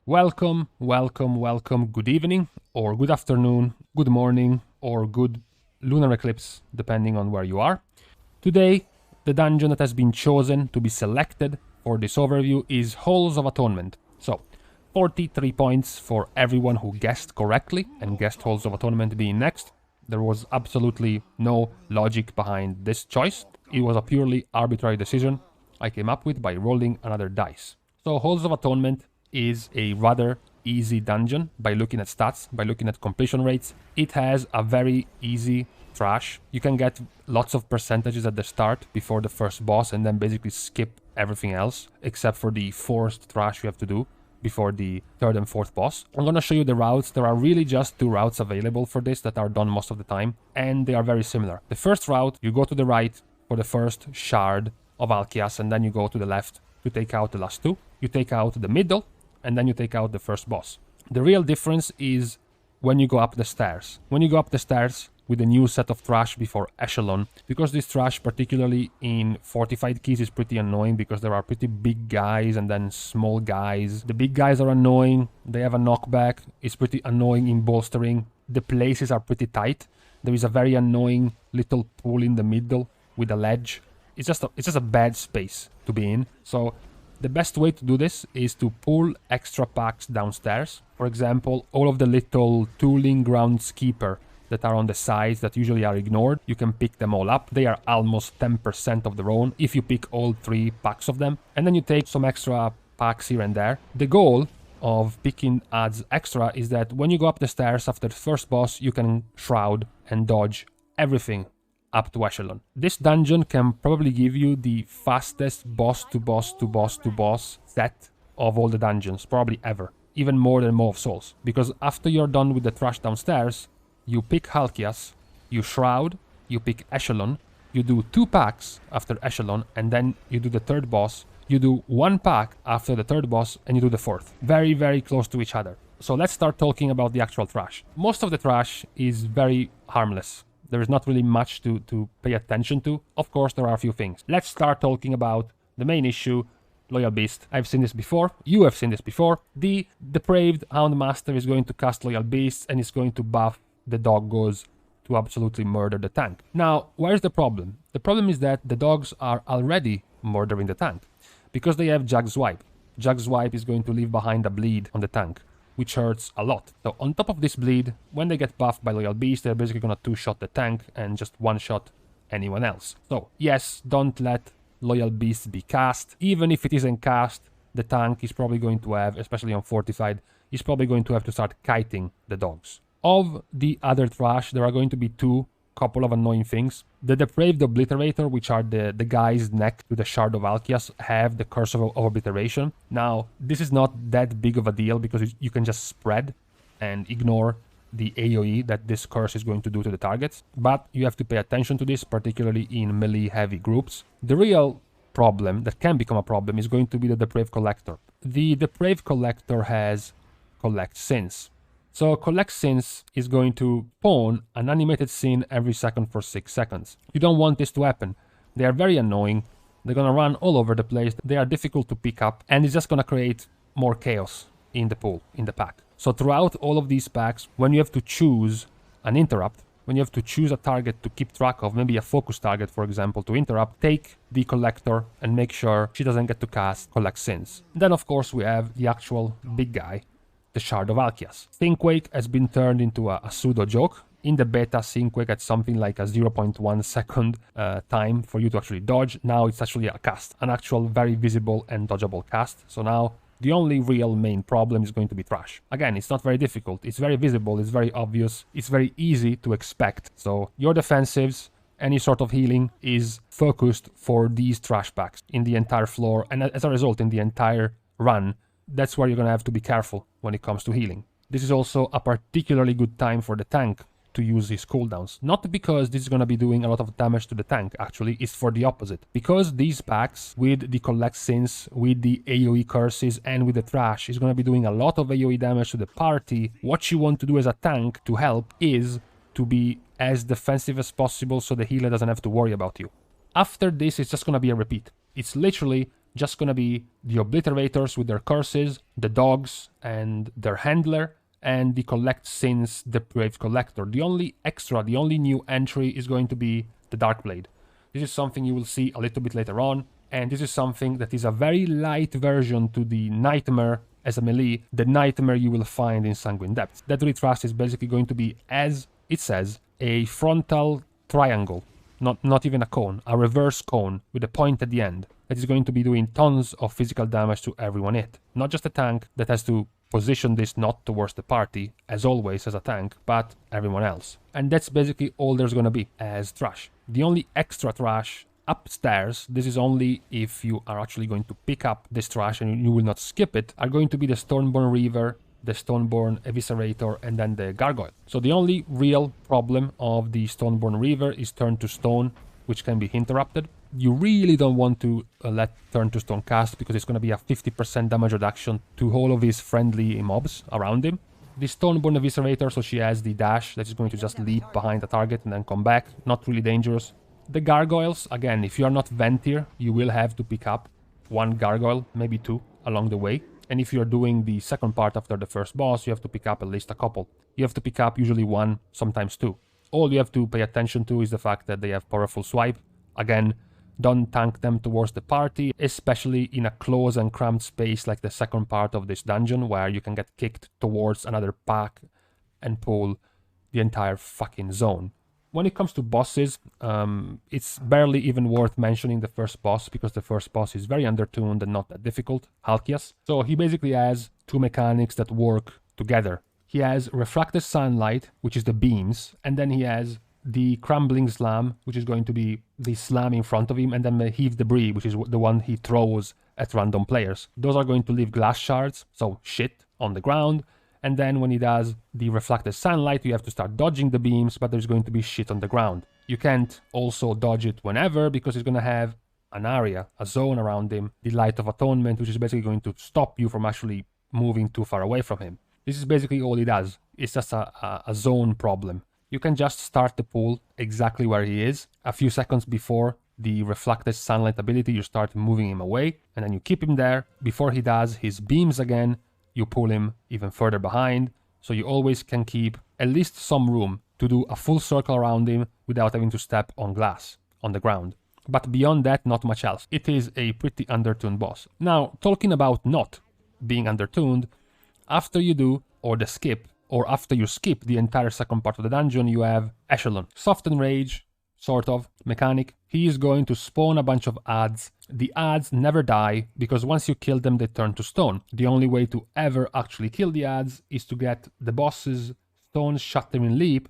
Welcome, welcome, welcome, good evening, or good afternoon, good morning, or good lunar eclipse, depending on where you are. Today, the dungeon that has been chosen to be selected for this overview is Halls of Atonement. So, 43 points for everyone who guessed correctly and guessed Halls of Atonement being next. There was absolutely no logic behind this choice. It was a purely arbitrary decision I came up with by rolling another dice. So, Halls of Atonement is a rather easy dungeon by looking at stats, by looking at completion rates. It has a very easy trash. You can get lots of percentages at the start before the first boss and then basically skip everything else except for the forced trash you have to do before the third and fourth boss. I'm going to show you the routes. There are really just two routes available for this that are done most of the time, and they are very similar. The first route, you go to the right for the first shard of Halkias, and then you go to the left to take out the last two. You take out the middle, and then you take out the first boss. The real difference is when you go up the stairs. When you go up the stairs with a new set of trash before Echelon, because this trash, particularly in fortified keys, is pretty annoying because there are pretty big guys and then small guys. The big guys are annoying, they have a knockback, it's pretty annoying in bolstering. The places are pretty tight. There is a very annoying little pool in the middle with a ledge. It's just a bad space to be in. So the best way to do this is to pull extra packs downstairs. For example, all of the little tooling groundskeeper that are on the sides that usually are ignored, you can pick them all up. They are almost 10% of their own if you pick all 3 packs of them. And then you take some extra packs here and there. The goal of picking adds extra is that when you go up the stairs after the first boss, you can shroud and dodge everything up to Echelon. This dungeon can probably give you the fastest boss to boss to boss to boss set of all the dungeons, probably ever. Even more than Maw of Souls. Because after you're done with the trash downstairs, you pick Halkias, you shroud, you pick Echelon, you do 2 packs after Echelon, and then you do the third boss, you do 1 pack after the third boss, and you do the fourth. Very, very close to each other. So let's start talking about the actual trash. Most of the trash is very harmless. There is not really much to pay attention to. Of course, there are a few things. Let's start talking about the main issue, Loyal Beast. I've seen this before. You have seen this before. The depraved Houndmaster is going to cast Loyal Beasts and is going to buff the doggos to absolutely murder the tank. Now, where's the problem? The problem is that the dogs are already murdering the tank because they have Jug Swipe. Jug Swipe is going to leave behind a bleed on the tank, which hurts a lot. So on top of this bleed, when they get buffed by Loyal Beast, they're basically gonna 2-shot the tank and just 1-shot anyone else. So yes, don't let Loyal Beast be cast. Even if it isn't cast, the tank is probably going to have, especially on Fortified, is probably going to have to start kiting the dogs. Of the other trash, there are going to be 2 couple of annoying things. The Depraved Obliterator, which are the guys next to the Shard of Halkias, have the Curse of Obliteration. Now, this is not that big of a deal because you can just spread and ignore the AoE that this curse is going to do to the targets. But you have to pay attention to this, particularly in melee heavy groups. The real problem that can become a problem is going to be the Depraved Collector. The Depraved Collector has Collect Sins. So Collect Sins is going to spawn an animated sin every second for 6 seconds. You don't want this to happen. They are very annoying. They're gonna run all over the place. They are difficult to pick up, and it's just gonna create more chaos in the pool, in the pack. So throughout all of these packs, when you have to choose an interrupt, when you have to choose a target to keep track of, maybe a focus target, for example, to interrupt, take the Collector and make sure she doesn't get to cast Collect Sins. Then, of course, we have the actual big guy, the Shard of Halkias. Syncquake has been turned into a pseudo joke. In the beta, Syncquake had something like a 0.1 second time for you to actually dodge. Now it's actually a cast, an actual very visible and dodgeable cast. So now the only real main problem is going to be trash. Again, it's not very difficult. It's very visible, it's very obvious, it's very easy to expect. So your defensives, any sort of healing is focused for these trash packs in the entire floor, and as a result in the entire run. That's where you're going to have to be careful when it comes to healing. This is also a particularly good time for the tank to use his cooldowns. Not because this is going to be doing a lot of damage to the tank, actually, it's for the opposite. Because these packs, with the Collect Sins, with the AoE curses, and with the trash, is going to be doing a lot of AoE damage to the party, what you want to do as a tank to help is to be as defensive as possible so the healer doesn't have to worry about you. After this, it's just going to be a repeat. It's literally just gonna be the obliterators with their curses, the dogs and their handler, and the collect sins depraved collector. The only extra, the only new entry is going to be the Darkblade. This is something you will see a little bit later on, and this is something that is a very light version to the Nightmare as a melee, the Nightmare you will find in Sanguine Depths. Deadly Thrust is basically going to be, as it says, a frontal triangle, not even a cone, a reverse cone with a point at the end that is going to be doing tons of physical damage to everyone it. Not just a tank that has to position this not towards the party, as always as a tank, but everyone else. And that's basically all there's gonna be as trash. The only extra trash upstairs, this is only if you are actually going to pick up this trash and you will not skip it, are going to be the Stoneborn Reaver, the Stoneborn Eviscerator, and then the Gargoyle. So the only real problem of the Stoneborn Reaver is turn to stone, which can be interrupted. You really don't want to let turn to stone cast because it's going to be a 50% damage reduction to all of his friendly mobs around him. The Stoneborn Eviscerator, so she has the dash that is going to just leap behind the target and then come back. Not really dangerous. The Gargoyles, again, if you are not Ventir, you will have to pick up one Gargoyle, maybe two, along the way. And if you're doing the second part after the first boss, you have to pick up at least a couple. You have to pick up usually one, sometimes two. All you have to pay attention to is the fact that they have powerful swipe. Again, don't tank them towards the party, especially in a close and cramped space like the second part of this dungeon, where you can get kicked towards another pack and pull the entire fucking zone. When it comes to bosses, it's barely even worth mentioning the first boss, because the first boss is very undertuned and not that difficult, Halkias. So he basically has two mechanics that work together. He has Refracted Sunlight, which is the beams, and then he has the Crumbling Slam, which is going to be the slam in front of him, and then the Heave Debris, which is the one he throws at random players. Those are going to leave glass shards, so shit, on the ground. And then when he does the Reflected Sunlight, you have to start dodging the beams, but there's going to be shit on the ground. You can't also dodge it whenever, because he's going to have an area, a zone around him, the Light of Atonement, which is basically going to stop you from actually moving too far away from him. This is basically all he does. It's just a zone problem. You can just start the pull exactly where he is. A few seconds before the Reflected Sunlight ability, you start moving him away, and then you keep him there. Before he does his beams again, you pull him even further behind, so you always can keep at least some room to do a full circle around him without having to step on glass, on the ground. But beyond that, not much else. It is a pretty undertuned boss. Now, talking about not being undertuned, after you do, or the skip, or after you skip the entire second part of the dungeon, you have Echelon. Soft Enrage, sort of, mechanic. He is going to spawn a bunch of adds. The adds never die, because once you kill them, they turn to stone. The only way to ever actually kill the adds is to get the boss's Stone Shattering Leap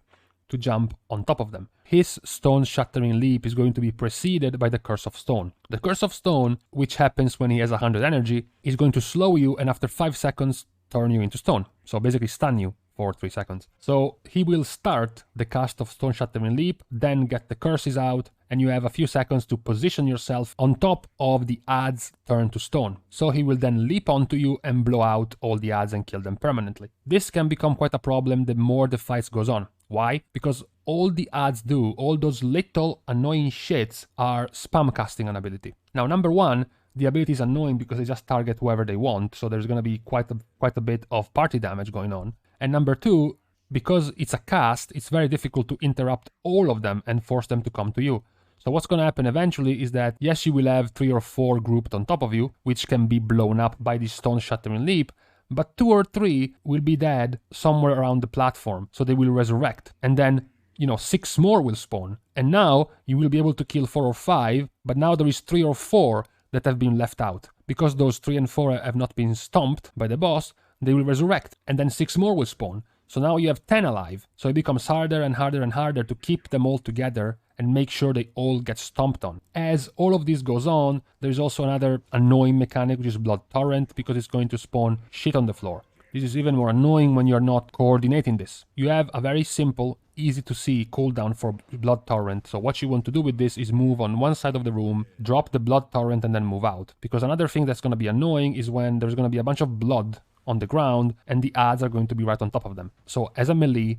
to jump on top of them. His Stone Shattering Leap is going to be preceded by the Curse of Stone. The Curse of Stone, which happens when he has 100 energy, is going to slow you and after 5 seconds turn you into stone. So basically stun you for 3 seconds. So he will start the cast of Stone Shattering Leap, then get the curses out, and you have a few seconds to position yourself on top of the adds turned to stone. So he will then leap onto you and blow out all the adds and kill them permanently. This can become quite a problem the more the fight goes on. Why? Because all the adds do, all those little annoying shits, are spam casting an ability. Now, number one, the ability is annoying because they just target whoever they want, so there's going to be quite a bit of party damage going on. And number two, because it's a cast, it's very difficult to interrupt all of them and force them to come to you. So what's going to happen eventually is that, yes, you will have 3 or 4 grouped on top of you, which can be blown up by the Stone Shattering Leap, but 2 or 3 will be dead somewhere around the platform, so they will resurrect. And then, 6 more will spawn. And now you will be able to kill 4 or 5, but now there is 3 or 4 that have been left out. Because those 3 and 4 have not been stomped by the boss, they will resurrect, and then 6 more will spawn. So now you have 10 alive. So it becomes harder and harder and harder to keep them all together and make sure they all get stomped on. As all of this goes on, there's also another annoying mechanic, which is Blood Torrent, because it's going to spawn shit on the floor. This is even more annoying when you're not coordinating this. You have a very simple, easy to see cooldown for Blood Torrent. So what you want to do with this is move on one side of the room, drop the Blood Torrent, and then move out. Because another thing that's going to be annoying is when there's going to be a bunch of blood on the ground and the adds are going to be right on top of them. So as a melee,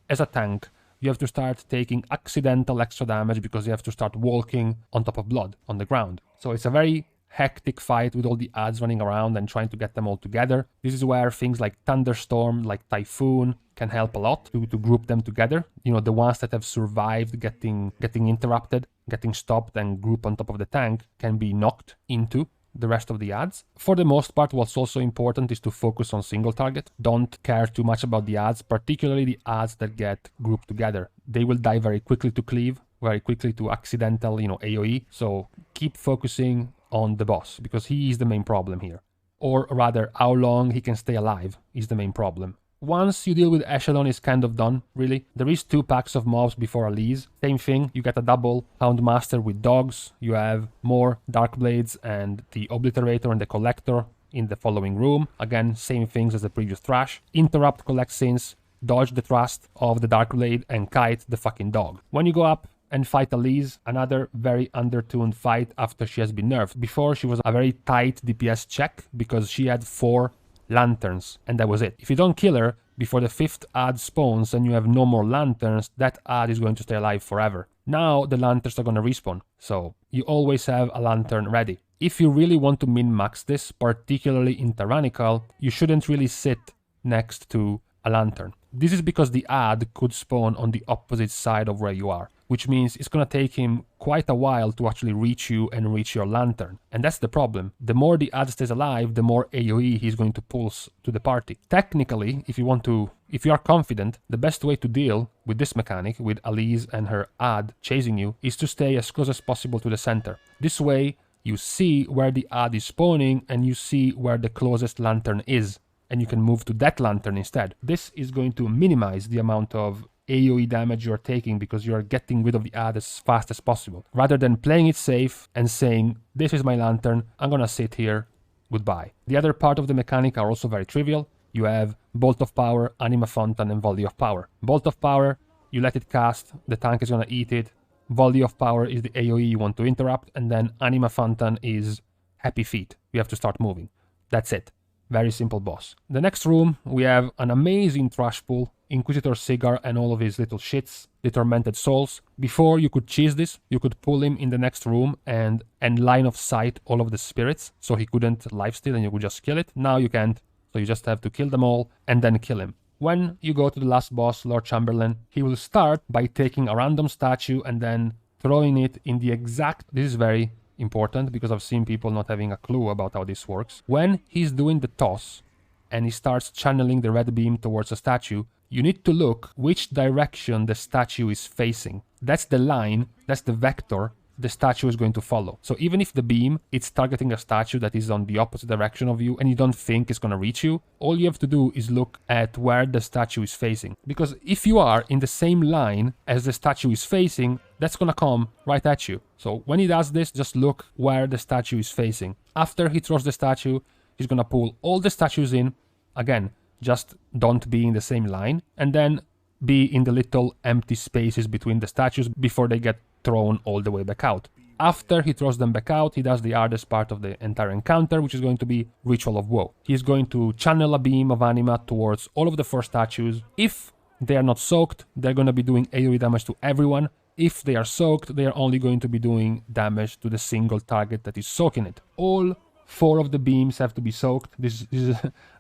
as a tank, you have to start taking accidental extra damage because you have to start walking on top of blood on the ground. So it's a very hectic fight with all the adds running around and trying to get them all together. This is where things like Thunderstorm, like Typhoon can help a lot to group them together. You know, the ones that have survived getting interrupted, getting stopped and group on top of the tank can be knocked into the rest of the adds. For the most part, what's also important is to focus on single target. Don't care too much about the adds, particularly the adds that get grouped together. They will die very quickly to cleave, very quickly to accidental, AoE. So keep focusing on the boss, because he is the main problem here. Or rather, how long he can stay alive is the main problem. Once you deal with Echelon, it's kind of done, really. There is 2 packs of mobs before Aleez. Same thing, you get a double Houndmaster with dogs. You have more Darkblades and the Obliterator and the Collector in the following room. Again, same things as the previous trash. Interrupt, collect sins, dodge the thrust of the Darkblade, and kite the fucking dog. When you go up and fight Aleez, another very undertuned fight after she has been nerfed. Before, she was a very tight DPS check because she had 4 lanterns, and that was it. If you don't kill her before the 5th ad spawns and you have no more lanterns, that ad is going to stay alive forever. Now the lanterns are going to respawn, so you always have a lantern ready. If you really want to min-max this, particularly in Tyrannical, you shouldn't really sit next to a lantern. This is because the ad could spawn on the opposite side of where you are, which means it's going to take him quite a while to actually reach you and reach your lantern. And that's the problem. The more the ad stays alive, the more AoE he's going to pulse to the party. Technically, if you are confident, the best way to deal with this mechanic, with Aleez and her ad chasing you, is to stay as close as possible to the center. This way, you see where the ad is spawning and you see where the closest lantern is, and you can move to that lantern instead. This is going to minimize the amount of AoE damage you're taking because you're getting rid of the ad as fast as possible. Rather than playing it safe and saying, this is my lantern, I'm gonna sit here, goodbye. The other part of the mechanic are also very trivial. You have Bolt of Power, Anima Fountain, and Volley of Power. Bolt of Power, you let it cast, the tank is gonna eat it. Volley of Power is the AoE you want to interrupt, and then Anima Fountain is Happy Feet. You have to start moving. That's it. Very simple boss. The next room, we have an amazing trash pool, Inquisitor Cigar and all of his little shits, the Tormented Souls. Before you could cheese this, you could pull him in the next room and line of sight all of the spirits, so he couldn't lifesteal and you could just kill it. Now you can't, so you just have to kill them all and then kill him. When you go to the last boss, Lord Chamberlain, he will start by taking a random statue and then throwing it in the exact... This is very important because I've seen people not having a clue about how this works. When he's doing the toss and he starts channeling the red beam towards a statue, you need to look which direction the statue is facing. That's the line, that's the vector the statue is going to follow. So even if the beam, it's targeting a statue that is on the opposite direction of you and you don't think it's going to reach you, all you have to do is look at where the statue is facing. Because if you are in the same line as the statue is facing, that's going to come right at you. So when he does this, just look where the statue is facing. After he throws the statue, he's going to pull all the statues in. Again, just don't be in the same line. And then be in the little empty spaces between the statues before they get thrown all the way back out. After he throws them back out, he does the hardest part of the entire encounter, which is going to be Ritual of Woe. He's going to channel a beam of anima towards all of the 4 statues. If they are not soaked, they're going to be doing AoE damage to everyone. If they are soaked, they are only going to be doing damage to the single target that is soaking it. All 4 of the beams have to be soaked. This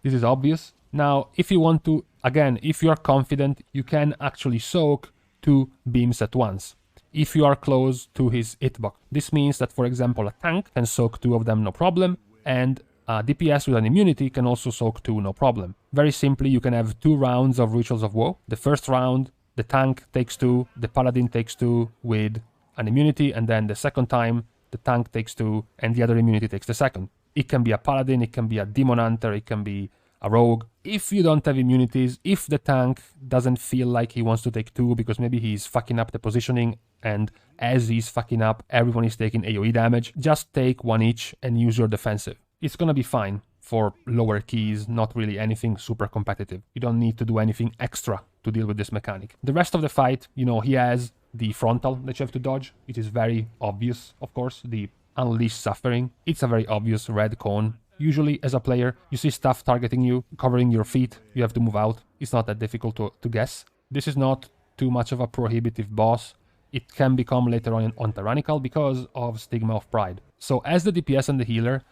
is obvious. Now, if you want to, again, if you are confident, you can actually soak 2 beams at once. If you are close to his hitbox. This means that, for example, a tank can soak 2 of them, no problem, and a DPS with an immunity can also soak 2, no problem. Very simply, you can have 2 rounds of Rituals of Woe. The first round, the tank takes 2, the paladin takes 2 with an immunity, and then the second time, the tank takes 2, and the other immunity takes the second. It can be a paladin, it can be a demon hunter, it can be a rogue. If you don't have immunities, if the tank doesn't feel like he wants to take 2 because maybe he's fucking up the positioning, and as he's fucking up, everyone is taking AoE damage, just take 1 each and use your defensive. It's gonna be fine for lower keys, not really anything super competitive. You don't need to do anything extra to deal with this mechanic. The rest of the fight, he has the frontal that you have to dodge. It is very obvious, of course, the Unleash Suffering. It's a very obvious red cone. Usually, as a player, you see stuff targeting you, covering your feet, you have to move out. It's not that difficult to guess. This is not too much of a prohibitive boss. It can become later on Tyrannical because of Stigma of Pride. So as the DPS and the healer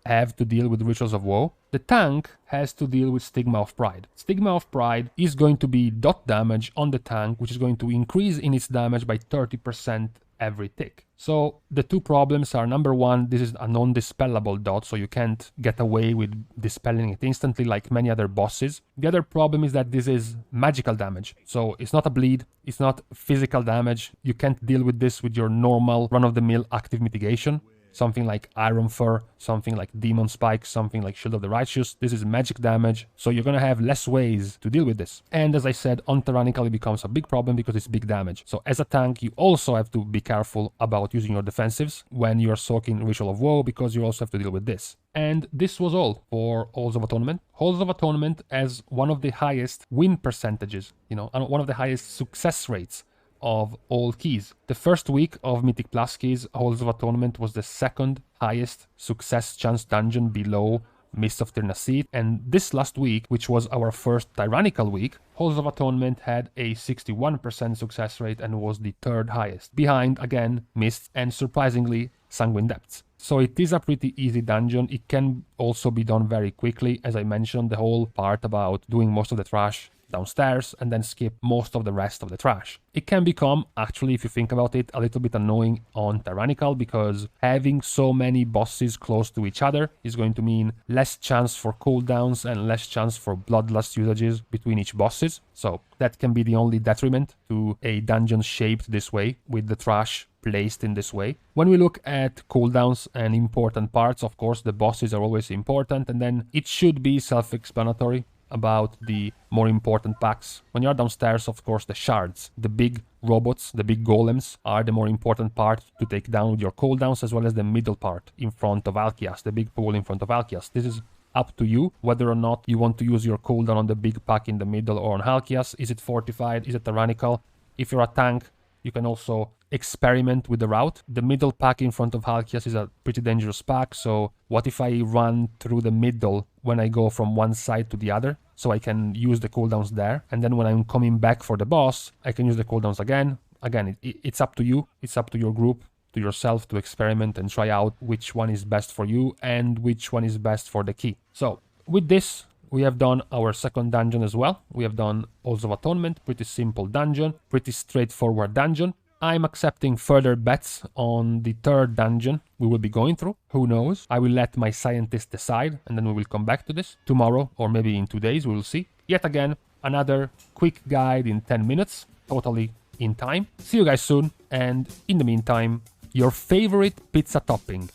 have to deal with Rituals of Woe, the tank has to deal with Stigma of Pride. Stigma of Pride is going to be dot damage on the tank, which is going to increase in its damage by 30% every tick. So the two problems are, number one, this is a non-dispellable dot, so you can't get away with dispelling it instantly like many other bosses. The other problem is that this is magical damage, so it's not a bleed, it's not physical damage. You can't deal with this with your normal run-of-the-mill active mitigation. Something like Iron Fur, something like Demon Spike, something like Shield of the Righteous. This is magic damage, so you're gonna have less ways to deal with this. And as I said, on Tyrannical it becomes a big problem because it's big damage. So as a tank, you also have to be careful about using your defensives when you're soaking Ritual of Woe, because you also have to deal with this. And this was all for Halls of Atonement. Halls of Atonement has one of the highest win percentages, and one of the highest success rates of all keys. The first week of Mythic Plus keys, Halls of Atonement was the second highest success chance dungeon below Mist of Tir-Nasit, and this last week, which was our first Tyrannical week, Halls of Atonement had a 61% success rate and was the third highest, behind again Mist and surprisingly Sanguine Depths. So it is a pretty easy dungeon. It can also be done very quickly. As I mentioned, the whole part about doing most of the trash downstairs and then skip most of the rest of the trash. It can become, actually, if you think about it, a little bit annoying on Tyrannical, because having so many bosses close to each other is going to mean less chance for cooldowns and less chance for bloodlust usages between each bosses. So that can be the only detriment to a dungeon shaped this way, with the trash placed in this way. When we look at cooldowns and important parts, of course, the bosses are always important, and then it should be self-explanatory about the more important packs. When you're downstairs, of course, the shards, the big robots, the big golems are the more important part to take down with your cooldowns, as well as the middle part in front of Halkias, the big pool in front of Halkias. This is up to you whether or not you want to use your cooldown on the big pack in the middle or on Halkias. Is it fortified? Is it tyrannical? If you're a tank, you can also experiment with the route. The middle pack in front of Halkias is a pretty dangerous pack, so what if I run through the middle when I go from one side to the other, so I can use the cooldowns there, and then when I'm coming back for the boss, I can use the cooldowns again. Again, it's up to you, it's up to your group, to yourself to experiment and try out which one is best for you and which one is best for the key. So with this, we have done our second dungeon as well. We have done Halls of Atonement, pretty simple dungeon, pretty straightforward dungeon. I'm accepting further bets on the third dungeon we will be going through. Who knows? I will let my scientists decide, and then we will come back to this tomorrow or maybe in 2 days. We will see. Yet again, another quick guide in 10 minutes, totally in time. See you guys soon, and in the meantime, your favorite pizza topping.